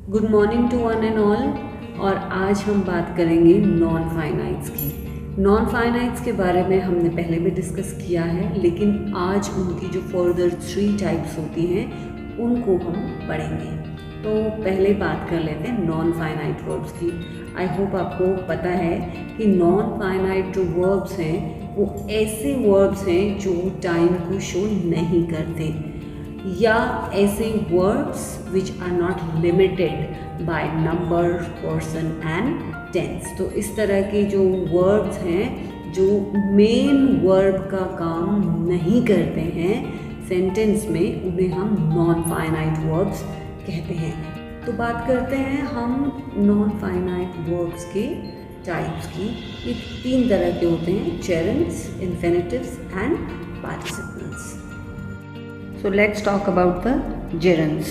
Good morning to one and all. और आज हम बात करेंगे नॉन फाइनाइट्स की। नॉन फाइनाइट्स के बारे में हमने पहले भी डिस्कस किया है, लेकिन आज उनकी जो फर्दर 3 टाइप्स होती हैं उनको हम पढ़ेंगे। तो पहले बात कर लेते हैं नॉन फाइनाइट वर्ब्स की। आई होप आपको पता है कि नॉन फाइनाइट जो वर्ब्स हैं वो ऐसे वर्ब्स हैं जो टाइम को शो नहीं करते, या ऐसे verbs which are not limited by number, person and tense. तो इस तरह के जो वर्ब्स हैं जो मेन वर्ब का काम नहीं करते हैं सेंटेंस में, उन्हें हम नॉन फाइनाइट वर्ब्स कहते हैं। तो बात करते हैं हम नॉन फाइनाइट वर्ब्स के टाइप्स की। ये 3 तरह के होते हैं: gerunds, infinitives and participles. So let's talk about the gerunds.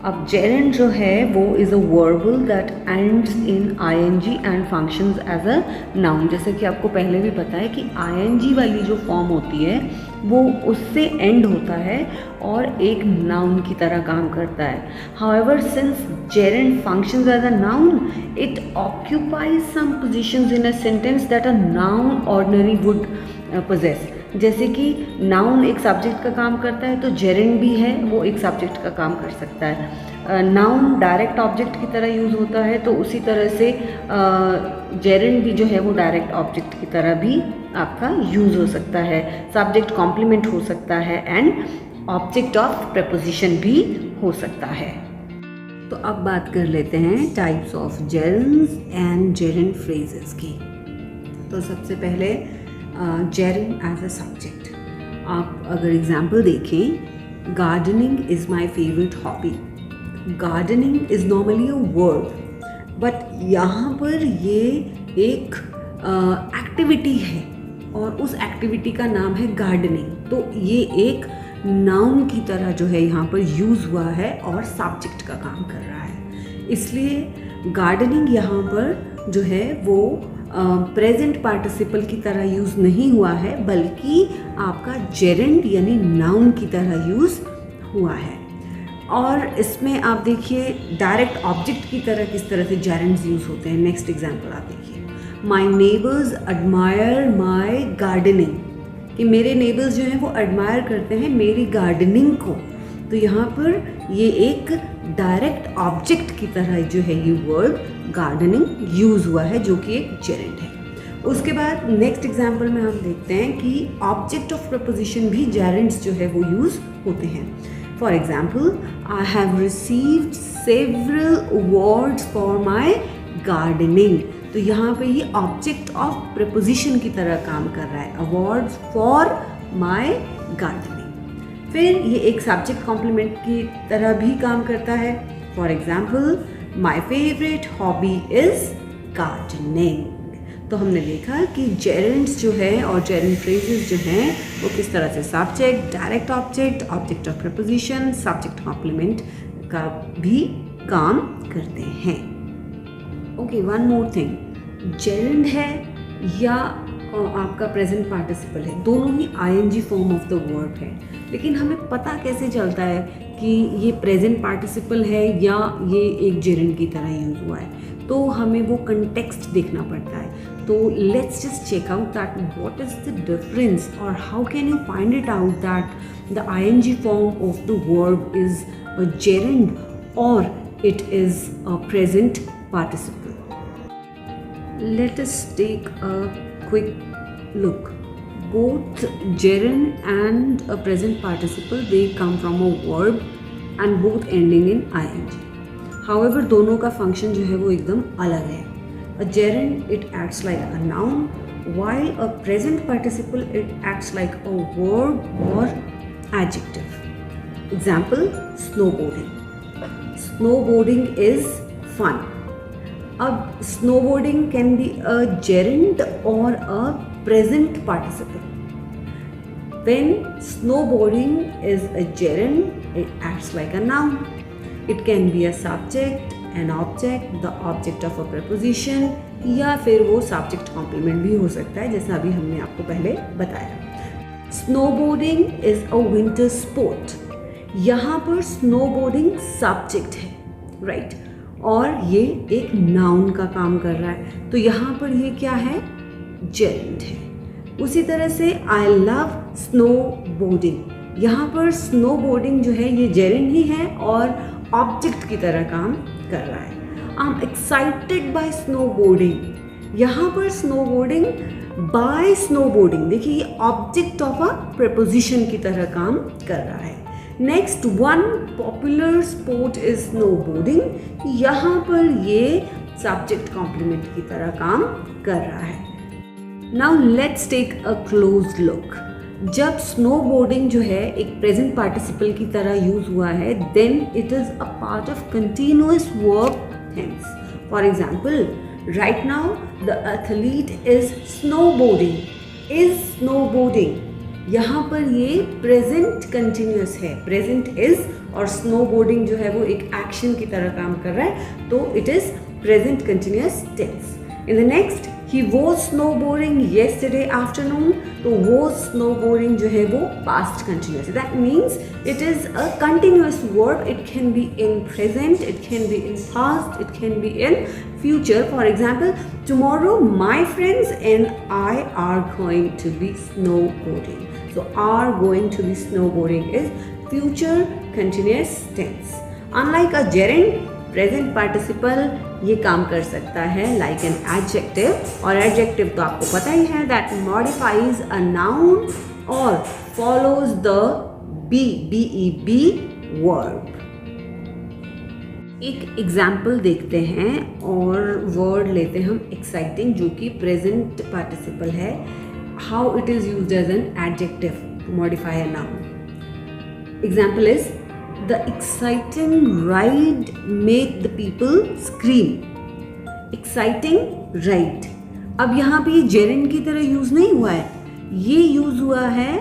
अब gerund जो है वो is a verbal that ends in ing and functions as a noun। जैसे कि आपको पहले भी पता है कि ing वाली जो फॉर्म होती है वो उससे एंड होता है और एक नाउन की तरह काम करता है। However, since gerund functions as a noun, it occupies some positions in a sentence that a noun ordinary would possess। जैसे कि नाउन एक सब्जेक्ट का काम करता है तो जेरेंड भी है, वो एक सब्जेक्ट का काम कर सकता है। नाउन डायरेक्ट ऑब्जेक्ट की तरह यूज़ होता है, तो उसी तरह से जेरेंड भी जो है वो डायरेक्ट ऑब्जेक्ट की तरह भी आपका यूज़ हो सकता है। सब्जेक्ट कॉम्प्लीमेंट हो सकता है एंड ऑब्जेक्ट ऑफ प्रपोजिशन भी हो सकता है। तो अब बात कर लेते हैं types of gerunds and gerund phrases की। तो सबसे पहले जेरेंड एज अ सब्जेक्ट। आप अगर एग्जाम्पल देखें, gardening is my favourite hobby. Gardening is normally a verb, but यहाँ पर ये एक एक्टिविटी है और उस एक्टिविटी का नाम है गार्डनिंग। तो ये एक नाउन की तरह जो है यहाँ पर यूज़ हुआ है और सब्जेक्ट का काम कर रहा है। इसलिए गार्डनिंग यहाँ पर जो है वो प्रेजेंट पार्टिसिपल की तरह यूज़ नहीं हुआ है, बल्कि आपका जेरेंड यानी नाउन की तरह यूज़ हुआ है। और इसमें आप देखिए डायरेक्ट ऑब्जेक्ट की तरह किस तरह से जेरेंड्स यूज़ होते हैं। नेक्स्ट एग्जांपल आप देखिए, माई नेबर्स एडमायर माई गार्डनिंग, कि मेरे नेबर्स जो हैं वो एडमायर करते हैं मेरी गार्डनिंग को। तो यहाँ पर ये एक डायरेक्ट ऑब्जेक्ट की तरह जो है ये वर्ड गार्डनिंग यूज़ हुआ है, जो कि एक जेरेंड है। उसके बाद नेक्स्ट एग्जांपल में हम देखते हैं कि ऑब्जेक्ट ऑफ प्रपोजिशन भी जेरेंड्स जो है वो यूज़ होते हैं। For example, I have received several awards for my gardening. तो यहाँ पे ये ऑब्जेक्ट ऑफ प्रपोजिशन की तरह काम कर रहा है, अवार्ड्स फॉर माई गार्डनिंग। फिर ये एक सब्जेक्ट कॉम्प्लीमेंट की तरह भी काम करता है। For example, my favourite hobby is gardening. तो हमने देखा कि जेरेंड्स जो है और जेरेंड फ्रेजेस जो हैं वो किस तरह से subject, direct object, object of preposition, subject complement का भी काम करते हैं। Okay, one more thing, gerund है या आपका प्रेजेंट पार्टिसिपल है, दोनों ही ING form of the verb है। लेकिन हमें पता कैसे चलता है कि ये प्रेजेंट पार्टिसिपल है या ये एक जेरेंड की तरह यूज़ हुआ है? तो हमें वो कंटेक्स्ट देखना पड़ता है। तो let's just check out that what is the difference और how can you find it out that the ING form of the verb is a gerund और it is a present participle. Let us take a quick look. Both gerund and a present participle, they come from a verb and both ending in ing. However, दोनों का function जो है वो एकदम अलग है। A gerund it acts like a noun, while a present participle it acts like a verb or adjective. Example: snowboarding. Snowboarding is fun. अब snowboarding can be a gerund or a present participle. When snowboarding is a gerund, it acts like a noun. It can be a subject, an object, the object of a preposition, या फिर वो subject complement भी हो सकता है, जैसा अभी हमने आपको पहले बताया। Snowboarding is a winter sport. यहाँ पर snowboarding subject है, right? और ये एक नाउन का काम कर रहा है, तो यहाँ पर ये क्या है, जेरेंड है। उसी तरह से आई लव स्नो बोर्डिंग, यहाँ पर स्नो बोर्डिंग जो है ये जेरेंड ही है और ऑब्जेक्ट की तरह काम कर रहा है। I am excited by snowboarding, यहाँ पर snowboarding by snowboarding, देखिए ये ऑब्जेक्ट ऑफ अ प्रपोजिशन की तरह काम कर रहा है। Next, one popular sport is snow boarding, यहाँ पर ये सब्जेक्ट कॉम्प्लीमेंट की तरह काम कर रहा है। Now let's take a close look. जब स्नो बोर्डिंग जो है एक प्रेजेंट पार्टिसिपल की तरह यूज हुआ है, then it is a part of continuous verb tense. For example, right now the athlete is snowboarding, is snowboarding, यहाँ पर ये प्रेजेंट कंटिन्यूअस है, प्रेजेंट इज और snowboarding जो है वो एक एक्शन की तरह काम कर रहा है, तो it is present continuous tense. In the next, he was snowboarding yesterday afternoon, तो was snowboarding जो है वो past continuous, that means it is a continuous verb. It can be in present, it can be in past, it can be in future. For example, tomorrow my friends and I are going to be snowboarding, so are going to be snowboarding is future continuous tense. Unlike a gerund, present participle ये काम कर सकता है like an adjective, और adjective तो आपको पता ही है दैट मॉडिफाइज अ नाउन और फॉलोज द बी वर्ब। एक एग्जाम्पल देखते हैं और वर्ड लेते हैं हम एक्साइटिंग, जो कि प्रेजेंट पार्टिसिपल है। How it is used as an adjective to modify a noun. Example is the exciting ride made the people scream. Exciting ride, अब यहाँ पे ये जेरेंड की तरह यूज नहीं हुआ है, ये यूज हुआ है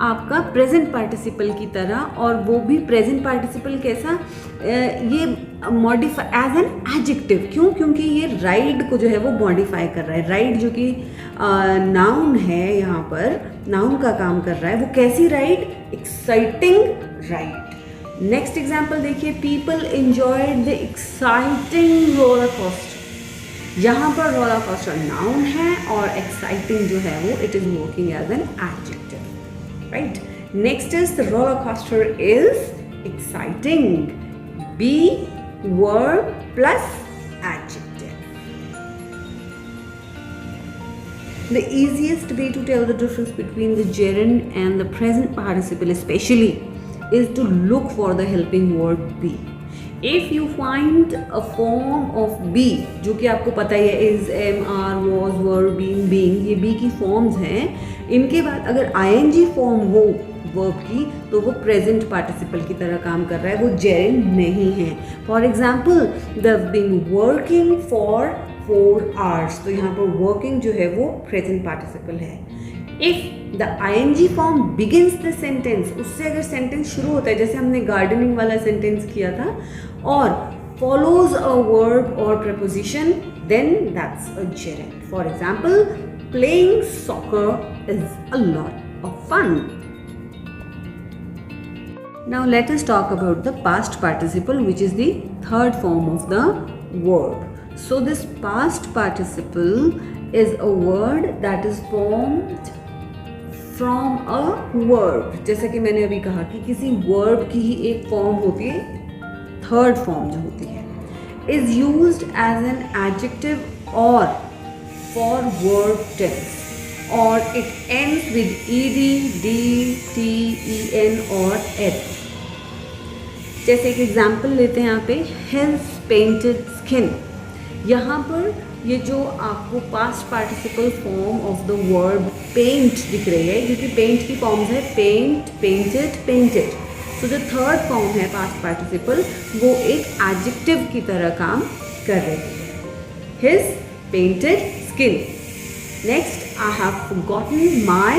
आपका प्रेजेंट पार्टिसिपल की तरह, और वो भी प्रेजेंट पार्टिसिपल कैसा, ये मॉडिफाई एज एन एडजेक्टिव। क्यों? क्योंकि ये राइड को जो है वो मॉडिफाई कर रहा है। राइड जो कि नाउन है, यहाँ पर नाउन का काम कर रहा है। वो कैसी ride? Exciting ride. Next example देखिए, people enjoyed the exciting roller coaster. यहाँ पर रोलर कोस्टर नाउन है और एक्साइटिंग जो है वो it is working as an adjective, right. Next is the roller coaster is exciting, be verb plus adjective. The easiest way to tell the difference between the gerund and the present participle especially is to look for the helping word be. If you find a form of be, जो कि आपको पता ही है, is, am, are, was, were, been, being, ये be की forms हैं। इनके बाद अगर ing form हो verb की, तो वो present participle की तरह काम कर रहा है, वो gerund नहीं है। For example, they've been working for 4 hours, तो यहाँ पर working जो है वो present participle है। If the ing form begins the sentence, उससे अगर sentence शुरू होता है, जैसे हमने gardening वाला sentence किया था, और follows a verb or preposition, then that's a gerund. For example, playing soccer is a lot of fun. Now let us talk about the past participle, which is the third form of the verb. So this past participle is a word that is formed from a verb. जैसा कि मैंने अभी कहा कि किसी verb की ही एक form होती है, third form जो होती है, is used as an adjective or for verb tense, or it ends with ed, d, t, en or ed. जैसे एक एग्जाम्पल लेते हैं यहाँ पे, his painted skin। यहाँ पर ये जो आपको past participle form of the verb paint दिख रही है, क्योंकि पेंट की फॉर्म्स है पेंट, पेंटेड, पेंटेड। सो जो थर्ड फॉर्म है पास्ट पार्टिसिपल, वो एक एडजेक्टिव की तरह काम कर रही है। His painted skin. Next, I have forgotten my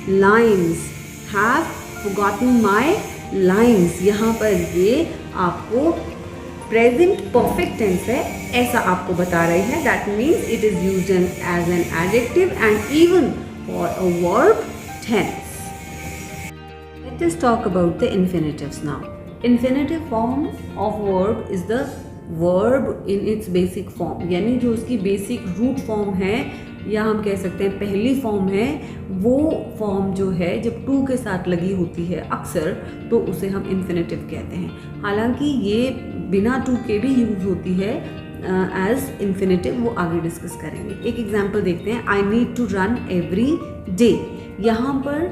lines. Have forgotten my lines, यहाँ पर ये आपको प्रेजेंट परफेक्ट टेंस है, ऐसा आपको बता रही है। That means it is used as an adjective and even for a verb tense. Let us talk about the infinitives now. Infinitive form of verb is the verb in its basic form, यानी जो उसकी basic root form है या हम कह सकते हैं पहली फॉर्म है, वो फॉर्म जो है जब टू के साथ लगी होती है अक्सर, तो उसे हम इन्फिनेटिव कहते हैं। हालांकि ये बिना टू के भी यूज़ होती है एज इन्फिनेटिव, वो आगे डिस्कस करेंगे। एक एग्जांपल देखते हैं, I need to run every day. यहाँ पर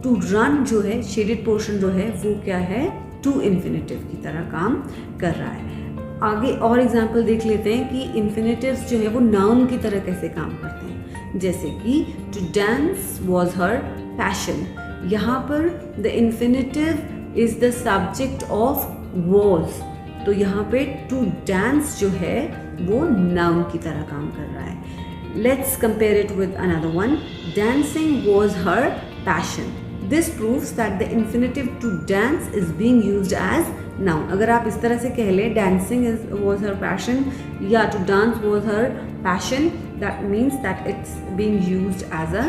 टू रन जो है शेडेड पोर्शन जो है वो क्या है, टू इन्फिनेटिव की तरह काम कर रहा है। आगे और एग्जांपल देख लेते हैं कि इन्फिनेटिव्स जो है वो नाउन की तरह कैसे काम करते हैं। जैसे कि to dance was her passion, यहाँ पर the infinitive is the subject of was, तो यहाँ पे टू डांस जो है वो नाउन की तरह काम कर रहा है। Let's compare it with another one, dancing was her passion. This proves that the infinitive to dance is being used as noun. अगर आप इस तरह से कह लें dancing was her passion या to dance was her passion, that means that it's being used as a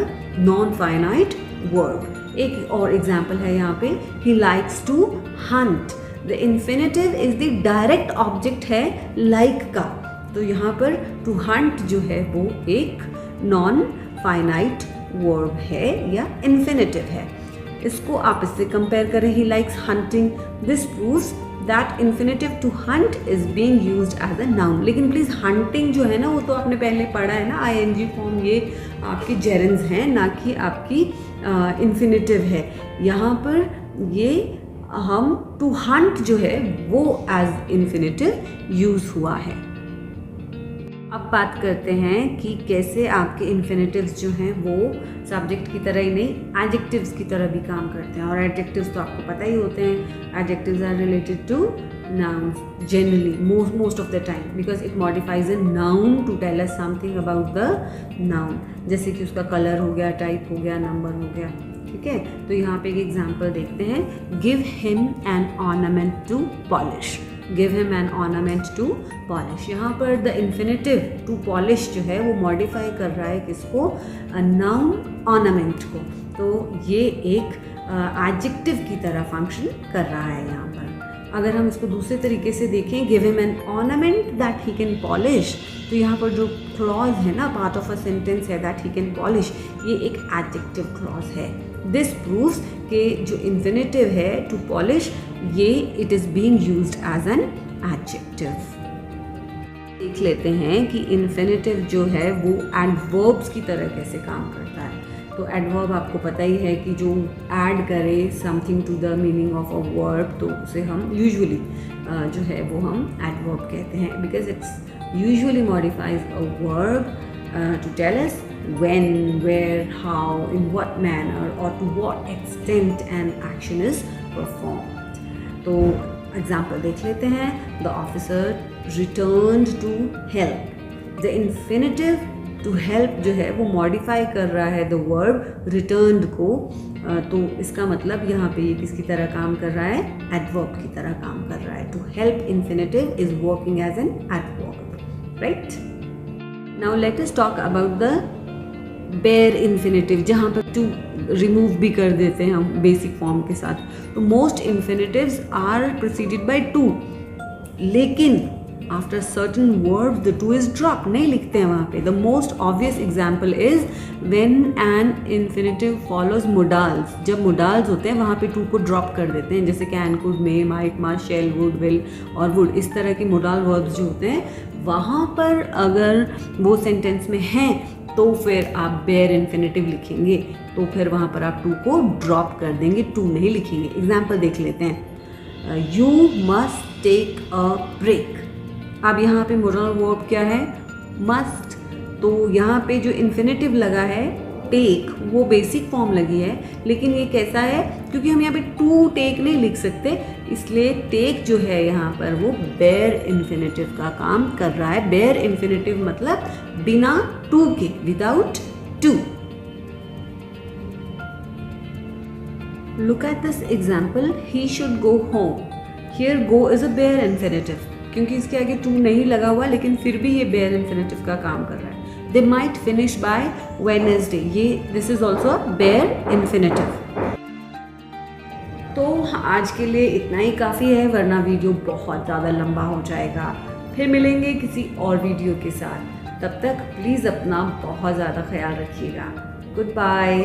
non-finite verb. एक और example है यहाँ पे, he likes to hunt. The infinitive is the direct object है like का, तो यहाँ पर to hunt जो है वो एक non-finite verb है या infinitive है। इसको आप इससे कंपेयर करें, he likes hunting, this proves that infinitive to hunt is being used as a noun. लेकिन प्लीज़ हंटिंग जो है ना वो तो आपने पहले पढ़ा है ना, आईएनजी फॉर्म ये आपकी जेरेंस हैं, ना कि आपकी इन्फिनेटिव है। यहाँ पर ये हम टू हंट जो है वो एज इन्फिनेटिव यूज़ हुआ है। अब बात करते हैं कि कैसे आपके इन्फिनेटिव्स जो हैं वो सब्जेक्ट की तरह ही नहीं एडजेक्टिव्स की तरह भी काम करते हैं। और एडजेक्टिव्स तो आपको पता ही होते हैं, adjectives are related to nouns generally most of the time, because it modifies a noun to tell us something about the noun. जैसे कि उसका कलर हो गया, टाइप हो गया, नंबर हो गया, ठीक है। तो यहाँ पे एक एग्जाम्पल देखते हैं, give him an ornament to polish. Give him an ornament to polish, यहाँ पर द इन्फिनेटिव टू पॉलिश जो है वो मॉडिफाई कर रहा है किसको, नाउन ऑर्नामेंट को। तो ये एक एडजेक्टिव की तरह फंक्शन कर रहा है यहाँ पर। अगर हम इसको दूसरे तरीके से देखें, give him an ornament that he can polish, तो यहाँ पर जो क्लॉज है ना, पार्ट ऑफ अ सेंटेंस है दैट ही कैन पॉलिश, ये एक एडजेक्टिव क्लॉज है। दिस प्रूव्स कि जो इन्फिनेटिव है टू पॉलिश, ये it is being used as an adjective. देख लेते हैं कि इन्फिनेटिव जो है वो एडवर्ब्स की तरह कैसे काम करता है। तो एडवर्ब आपको पता ही है कि जो ऐड करे something to the meaning of a verb, तो उसे हम यूजुअली जो है वो हम एडवर्ब कहते हैं, because it's usually modifies a verb to tell us when, where, how, in what manner or to what extent an action is performed. तो एग्जाम्पल देख लेते हैं, the officer returned to help. The infinitive to help जो है वो modify कर रहा है the verb returned को, तो इसका मतलब यहाँ पे ये किसकी तरह काम कर रहा है, adverb की तरह काम कर रहा है। To help infinitive is working as an adverb, right? Now let us talk about the bare infinitive, जहाँ पर to रिमूव भी कर देते हैं हम बेसिक फॉर्म के साथ। तो most infinitives are proceeded by to, लेकिन after certain verbs the to is drop, नहीं लिखते हैं वहाँ पे। The most obvious example is when an infinitive follows modals, जब मोडाल्स होते हैं वहाँ पे टू को ड्रॉप कर देते हैं, जैसे can, could, may, might, must, shall, would, will और वुड, इस तरह के मोडाल वर्ब्स जो होते हैं वहाँ पर अगर वो सेंटेंस में हैं तो फिर आप बेयर इन्फिनेटिव लिखेंगे, तो फिर वहाँ पर आप टू को ड्रॉप कर देंगे, टू नहीं लिखेंगे। एग्जाम्पल देख लेते हैं, you must take a break. अब यहाँ पे मोडल वर्ब क्या है, मस्ट, तो यहाँ पे जो इन्फिनेटिव लगा है टेक, वो बेसिक फॉर्म लगी है, लेकिन ये कैसा है, क्योंकि हम यहाँ पे टू टेक नहीं लिख सकते, इसलिए टेक जो है यहाँ पर वो बेयर इन्फिनेटिव का काम कर रहा है। बेयर इन्फिनेटिव मतलब बिना टू के, without to. Look at this example, he should go home. Here go is a bare infinitive, क्योंकि इसके आगे टू नहीं लगा हुआ, लेकिन फिर भी ये बेयर इन्फिनेटिव का काम कर रहा है। They might finish by Wednesday, ये this is also bare infinitive। तो आज के लिए इतना ही काफ़ी है, वरना वीडियो बहुत ज़्यादा लंबा हो जाएगा। फिर मिलेंगे किसी और वीडियो के साथ। तब तक प्लीज़ अपना बहुत ज़्यादा ख्याल रखिएगा। Good bye.